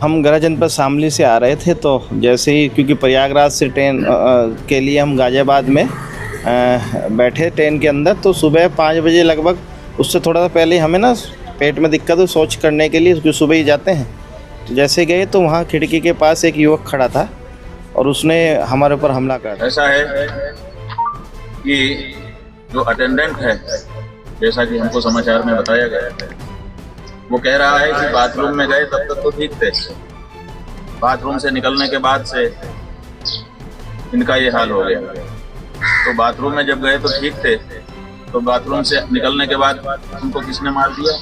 हम गृह जनपद शामली से आ रहे थे, तो जैसे ही क्योंकि प्रयागराज से ट्रेन के लिए हम गाज़ियाबाद में बैठे ट्रेन के अंदर, तो सुबह 5 बजे लगभग, उससे थोड़ा सा पहले हमें ना पेट में दिक्कत हो, शौच करने के लिए क्योंकि सुबह ही जाते हैं। तो जैसे गए तो वहाँ खिड़की के पास एक युवक खड़ा था और उसने हमारे ऊपर हमला कर दिया। ऐसा है कि जो अटेंडेंट है, जैसा कि हमको समाचार में बताया गया है, वो कह रहा है कि बाथरूम में गए तब तक तो ठीक थे, बाथरूम से निकलने के बाद से इनका ये हाल हो गया। तो बाथरूम में जब गए तो ठीक थे, तो बाथरूम से निकलने के बाद उनको किसने मार दिया?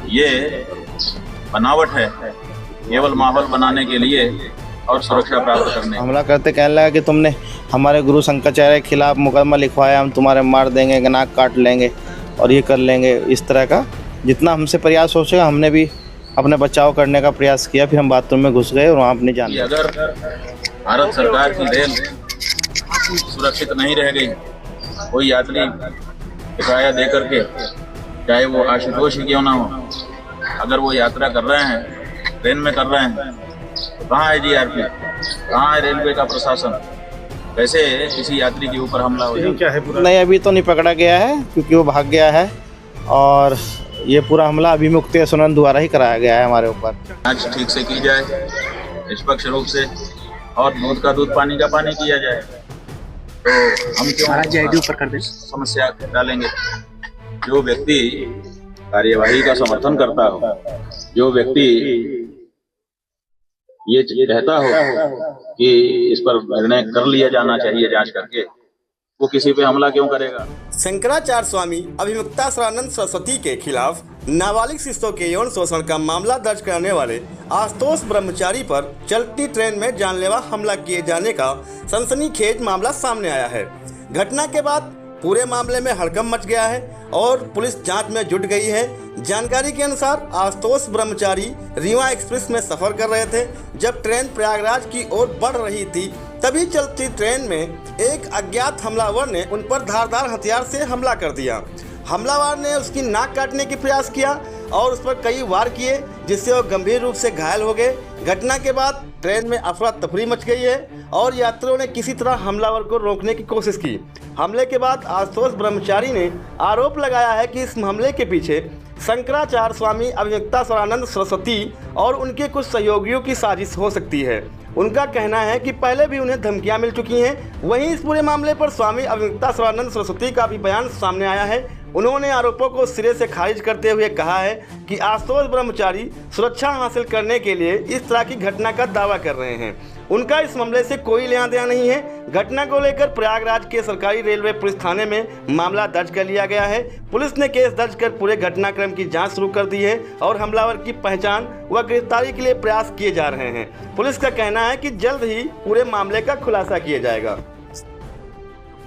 ये बनावट है, केवल माहौल बनाने के लिए और सुरक्षा प्राप्त करने। हमला करते कहने लगा कि तुमने हमारे गुरु शंकराचार्य के खिलाफ मुकदमा लिखवाया, हम तुम्हारे मार देंगे, नाक काट लेंगे और ये कर लेंगे। इस तरह का जितना हमसे प्रयास हो सका हमने भी अपने बचाव करने का प्रयास किया। फिर हम बाथरूम में घुस गए और वहाँ अपनी जान। अगर भारत सरकार की रेल सुरक्षित नहीं रह गई, कोई यात्री किराया दे करके, चाहे वो आशुतोष ही क्यों ना हो, अगर वो यात्रा कर रहे हैं, ट्रेन में कर रहे हैं, तो कहाँ है जीआरपी, कहाँ है रेलवे का प्रशासन? कैसे किसी यात्री के ऊपर हमला हो जाए? नहीं, अभी तो नहीं पकड़ा गया है क्योंकि वो भाग गया है, और ये पूरा हमला अभिमुक्त सुनन द्वारा ही कराया गया है हमारे ऊपर। जांच ठीक से की जाए, निष्पक्ष रूप से, और दूध का दूध, पानी का पानी किया जाए। तो हम क्यों ऊपर कर दें, समस्या डालेंगे? जो व्यक्ति कार्यवाही का समर्थन करता हो, जो व्यक्ति ये कहता हो कि इस पर निर्णय कर लिया जाना चाहिए जांच करके, वो किसी पे हमला क्यों करेगा? शंकराचार्य स्वामी अभिमुक्तासुरानंद सरस्वती के खिलाफ नाबालिग शिष्यों के यौन शोषण का मामला दर्ज कराने वाले आशुतोष ब्रह्मचारी पर चलती ट्रेन में जानलेवा हमला किए जाने का सनसनीखेज मामला सामने आया है। घटना के बाद पूरे मामले में हड़कंप मच गया है और पुलिस जांच में जुट गई है। जानकारी के अनुसार आशुतोष ब्रह्मचारी रीवा एक्सप्रेस में सफर कर रहे थे। जब ट्रेन प्रयागराज की ओर बढ़ रही थी, तभी चलती ट्रेन में एक अज्ञात हमलावर ने उन पर धारदार हथियार से हमला कर दिया। हमलावर ने उसकी नाक काटने की प्रयास किया और उस पर कई वार किए, जिससे वो गंभीर रूप से घायल हो गए। घटना के बाद ट्रेन में अफरा तफरी मच गई है और यात्रियों ने किसी तरह हमलावर को रोकने की कोशिश की। हमले के बाद आशुतोष ब्रह्मचारी ने आरोप लगाया है कि इस हमले के पीछे शंकराचार्य स्वामी अभिमुक्तासुरानंद सरस्वती और उनके कुछ सहयोगियों की साजिश हो सकती है। उनका कहना है कि पहले भी उन्हें धमकियां मिल चुकी हैं। वहीं इस पूरे मामले पर स्वामी अभिमुक्तासुरानंद सरस्वती का भी बयान सामने आया है। उन्होंने आरोपों को सिरे से खारिज करते हुए कहा है कि आशुतोष ब्रह्मचारी सुरक्षा हासिल करने के लिए इस तरह की घटना का दावा कर रहे हैं। उनका इस मामले से कोई लेना देना नहीं है। घटना को लेकर प्रयागराज के सरकारी रेलवे पुलिस थाने में मामला दर्ज कर लिया गया है। पुलिस ने केस दर्ज कर पूरे घटनाक्रम की जांच शुरू कर दी है और हमलावर की पहचान व गिरफ्तारी के लिए प्रयास किए जा रहे हैं। पुलिस का कहना है कि जल्द ही पूरे मामले का खुलासा किया जाएगा।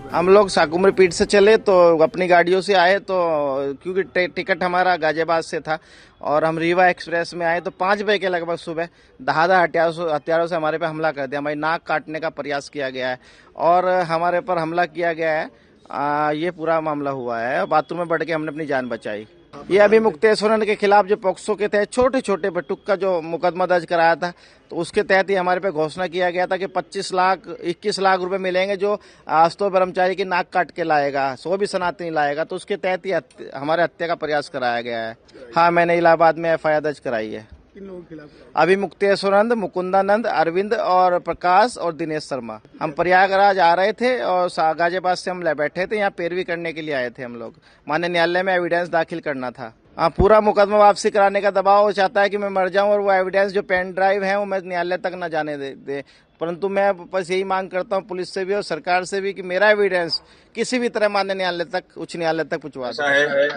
हम लोग साकुमरी पीठ से चले तो अपनी गाड़ियों से आए, तो क्योंकि टिकट हमारा गाजियाबाद से था और हम रीवा एक्सप्रेस में आए, तो 5 बजे के लगभग सुबह धारदार हथियारों से हमारे पे हमला कर दिया। हमारी नाक काटने का प्रयास किया गया है और हमारे पर हमला किया गया है। ये पूरा मामला हुआ है। बाथरूम में बढ़ के हमने अपनी जान बचाई। ये अभिमुक्तेश्वरन के खिलाफ जो पॉक्सो के तहत छोटे छोटे बटुक का जो मुकदमा दर्ज कराया था, तो उसके तहत ही हमारे पे घोषणा किया गया था कि 21 लाख रुपए मिलेंगे जो आशुतोष ब्रह्मचारी की नाक काट के लाएगा, 100 भी सनातनी लाएगा। तो उसके तहत ही हमारे हत्या का प्रयास कराया गया है। हाँ, मैंने इलाहाबाद में FIR दर्ज कराई है। किन लोगों के खिलाफ? अभिमुक्तेश्वरानंद, मुकुंदानंद, अरविंद और प्रकाश और दिनेश शर्मा। हम प्रयागराज आ रहे थे और गाजियाबाद से हम बैठे थे, यहाँ पैरवी करने के लिए आए थे हम लोग। माननीय न्यायालय में एविडेंस दाखिल करना था। हाँ, पूरा मुकदमा वापसी कराने का दबाव चाहता है कि मैं मर जाऊं और वो एविडेंस जो पेन ड्राइव है वो मैं न्यायालय तक न जाने दे। परंतु मैं बस यही मांग करता हूं पुलिस से भी और सरकार से भी कि मेरा एविडेंस किसी भी तरह माननीय न्यायालय तक, उच्च न्यायालय तक पहुंचवा। ऐसा है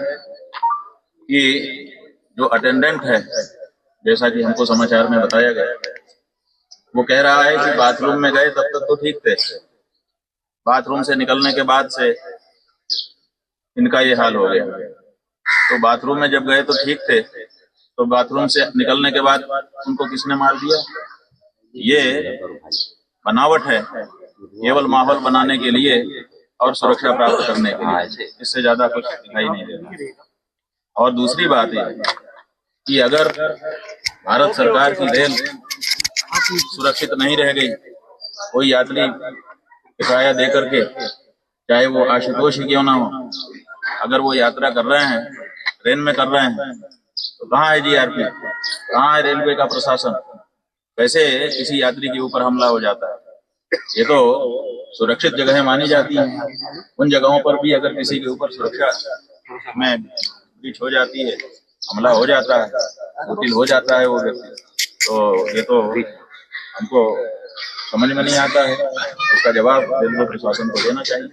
कि जो अटेंडेंट है, जैसा कि हमको समाचार में बताया गया, वो कह रहा है कि बाथरूम में गए तब तक तो ठीक थे, बाथरूम से निकलने के बाद से इनका ये हाल हो गया। तो बाथरूम में जब गए तो ठीक थे, तो बाथरूम से निकलने के बाद उनको किसने मार दिया? ये बनावट है, केवल माहौल बनाने के लिए और सुरक्षा प्राप्त करने के लिए, इससे ज्यादा कुछ दिखाई नहीं देता। और दूसरी बात ये कि अगर भारत सरकार की रेल सुरक्षित नहीं रह गई। कोई यात्री किराया दे करके, चाहे वो आशुतोष ही क्यों ना हो, अगर वो यात्रा कर रहे हैं, ट्रेन में कर रहे हैं, तो कहाँ है जीआरपी, कहाँ है रेलवे का प्रशासन? कैसे किसी यात्री के ऊपर हमला हो जाता है? ये तो सुरक्षित जगह मानी जाती है। उन जगहों पर भी अगर किसी के ऊपर सुरक्षा में ब्रीच हो जाती है, हमला हो जाता है, मुश्किल हो जाता है वो व्यक्ति, तो ये तो हमको समझ में नहीं आता है। इसका जवाब रेलवे प्रशासन को देना चाहिए।